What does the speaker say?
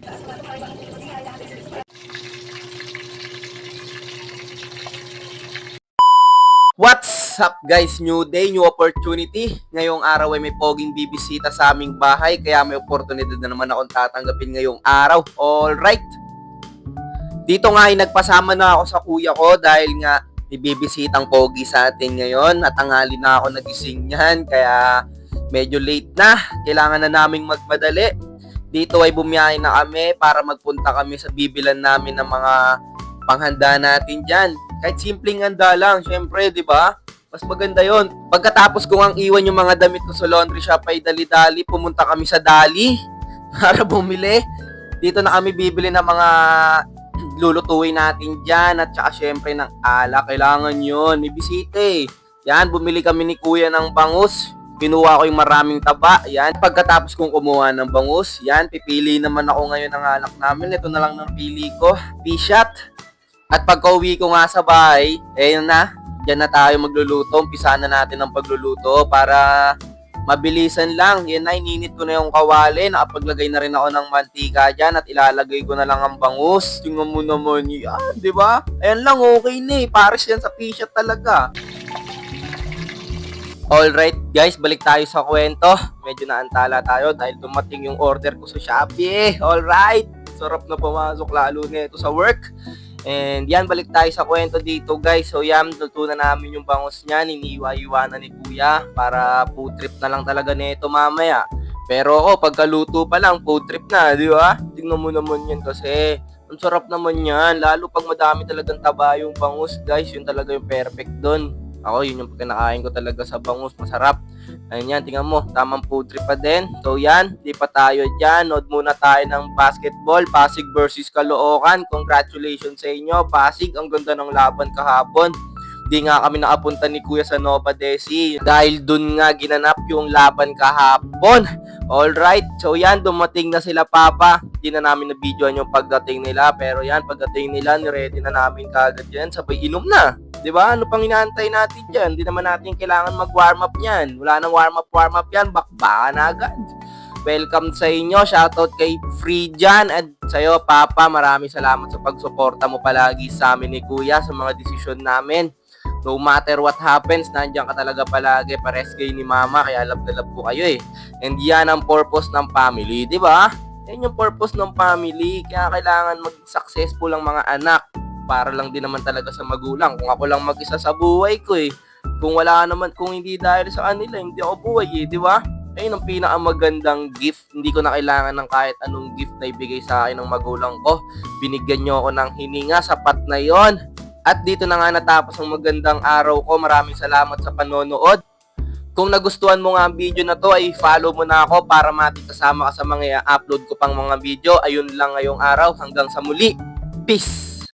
What's up guys? New day, new opportunity. Ngayong araw ay may poging bibisita sa aming bahay kaya may oportunidad na naman akong tatanggapin ngayong araw. Alright. Dito nga ay nagpasama na ako sa kuya ko dahil nga ibibisitang pogi sa atin ngayon at tanghali na ako nagising niyan kaya medyo late na. Kailangan na naming magmadali. Dito ay bumiyahe na kami para magpunta kami sa bibilan namin ng mga panghanda natin dyan. Kahit simpleng handa lang, syempre, di ba? Mas maganda yon. Pagkatapos kong ang iwan yung mga damit ko sa laundry shop ay dali-dali, pumunta kami sa Dali para bumili. Dito na kami bibili ng mga lulutuin natin dyan at saka syempre ng ala. Kailangan yun. May bisita eh. Yan, bumili kami ni kuya ng bangus. Kinuha ko yung maraming taba. Yan, pagkatapos kong kumuha ng bangus, yan, pipili naman ako ngayon ng alak namin. Ito na lang ng pili ko. P-shot. At pagka-uwi ko nga sa bahay, yun na, dyan na tayo magluluto. Umpisahan na natin ang pagluluto para mabilisan lang. Yan na, ininit ko na yung kawali. Nakapaglagay na rin ako ng mantika dyan at ilalagay ko na lang ang bangus. Tingnan mo naman yan, di ba? Ayan lang, okay na eh. Pares yan sa p-shot talaga. Alright guys, balik tayo sa kwento. Medyo naantala tayo dahil dumating yung order ko sa Shopee. Alright, sarap na pumasok lalo na ito sa work. And yan, balik tayo sa kwento dito guys. So yan, luto na namin yung bangus niyan. Iniiwa-iwa na ni kuya para food trip na lang talaga nito mamaya. Pero ako, pagkaluto pa lang, food trip na, di ba? Tingnan mo naman yan kasi ang sarap naman yan. Lalo pag madami talagang taba yung bangus guys, yun talaga yung perfect doon. Ako, yun yung kinakain ko talaga sa bangus. Masarap. Ayun yan, tingnan mo. Tamang food trip pa din. So yan, di pa tayo dyan. Nood muna tayo ng basketball. Pasig versus Caloocan. Congratulations sa inyo. Pasig, ang ganda ng laban kahapon. Di nga kami nakapunta ni Kuya sa Nova Desi. Dahil dun nga ginanap yung laban kahapon. Alright, so yan, dumating na sila Papa. Di na namin na-videoan yung pagdating nila. Pero yan, pagdating nila, niready na namin kagad yan. Sabay inom na. Diba? Ano pang inaantay natin dyan? Hindi naman natin kailangan mag-warm up yan. Wala nang warm up yan. Bakbakan na agad. Welcome sa inyo. Shoutout kay Frijan at sa'yo, Papa. Maraming salamat sa pagsuporta mo palagi sa amin ni Kuya sa mga desisyon namin. No matter what happens, nandiyan ka talaga palagi. Pares kayo ni Mama. Kaya love na love ko kayo eh. And yan ang purpose ng family. Diba? Yan yung purpose ng family. Kaya kailangan mag-successful ang mga anak. Para lang din naman talaga sa magulang. Kung ako lang mag-isa sa buhay ko eh. Kung wala naman, kung hindi dahil sa kanila, hindi ako buhay eh, di ba? Ayun ang pinakamagandang gift. Hindi ko na kailangan ng kahit anong gift na ibigay sa akin ng magulang ko. Binigyan nyo ako ng hininga, sapat na yon. At dito na nga natapos ang magandang araw ko. Maraming salamat sa panonood. Kung nagustuhan mo nga ang video na to, ay follow mo na ako para kasama ka sa mga upload ko pang mga video. Ayun lang ngayong araw. Hanggang sa muli. Peace!